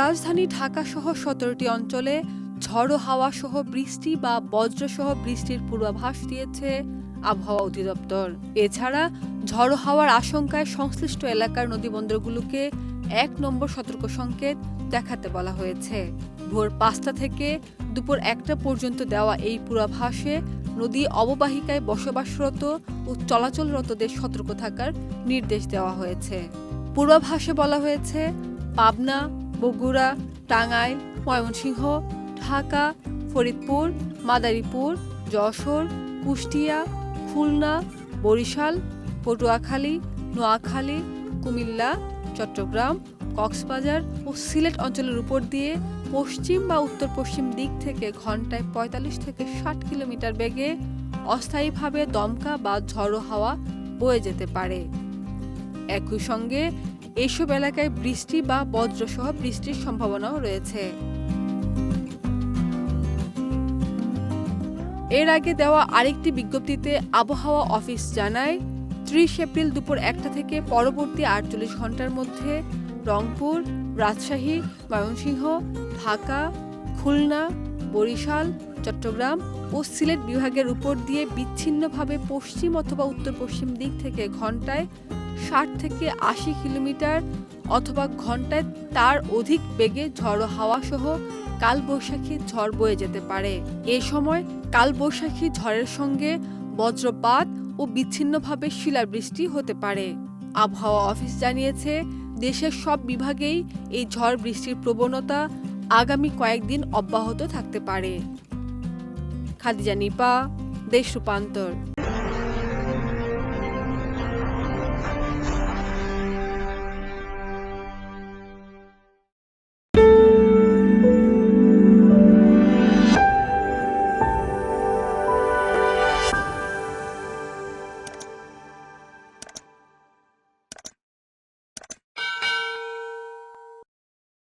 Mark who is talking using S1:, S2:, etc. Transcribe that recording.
S1: রাজধানী ঢাকাসহ ১৭টি অঞ্চলে ঝড়ো হাওয়া সহ বৃষ্টি বা বজ্রসহ বৃষ্টির পূর্বাভাস দিয়েছে আবহাওয়া অধিদপ্তর। এছাড়া ঝড়ো হাওয়ার আশঙ্কায় সংশ্লিষ্ট এলাকার নদীবন্দরগুলোকে ১ নম্বর সতর্ক সংকেত দেখাতে বলা হয়েছে। ভোর ৫টা থেকে দুপুর ১টা পর্যন্ত দেওয়া এই পূর্বাভাসে নদী অববাহিকায় বসবাসরত ও চলাচলরতদের সতর্ক থাকার নির্দেশ দেওয়া হয়েছে। পূর্বাভাসে বলা হয়েছে, পাবনা, বগুড়া, টাঙ্গাইল, ময়মনসিংহ, ঢাকা, ফরিদপুর, মাদারীপুর, যশোর, কুষ্টিয়া, খুলনা, বরিশাল, পটুয়াখালী, নোয়াখালী, কুমিল্লা, চট্টগ্রাম, কক্সবাজার ও সিলেট অঞ্চলের উপর দিয়ে পশ্চিম বা উত্তর পশ্চিম দিক থেকে ঘন্টায় ৪৫ থেকে ৬০ কিলোমিটার বেগে অস্থায়ীভাবে দমকা বা ঝড়ো হাওয়া বয়ে যেতে পারে। একই সঙ্গে এসব এলাকায় বৃষ্টি বা বজ্রসহ বৃষ্টির সম্ভাবনাও রয়েছে। এর আগে দেওয়া আরেকটি বিজ্ঞপ্তিতে আবহাওয়া অফিস জানায়, ৩০ এপ্রিল দুপুর ১টা থেকে পরবর্তী ৪৮ ঘন্টার মধ্যে রংপুর, রাজশাহী, ময়মনসিংহ, ঢাকা, খুলনা, বরিশাল, চট্টগ্রাম ও সিলেট বিভাগের উপর দিয়ে বিচ্ছিন্নভাবে পশ্চিম অথবা উত্তর পশ্চিম দিক থেকে ঘন্টায় ৬০ থেকে ৮০ কিলোমিটার অথবা ঘন্টায় তার অধিক বেগে ঝড়ো হাওয়া সহ কালবৈশাখী ঝড় বয়ে যেতে পারে। এ সময় কালবৈশাখী ঝড়ের সঙ্গে বজ্রপাত ও বিচ্ছিন্নভাবে শিলাবৃষ্টি হতে পারে। আবহাওয়া অফিস জানিয়েছে, দেশের সব বিভাগেই এই ঝড় বৃষ্টির প্রবণতা আগামী কয়েকদিন অব্যাহত থাকতে পারে। খাদিজা নিপা, দেশ রূপান্তর।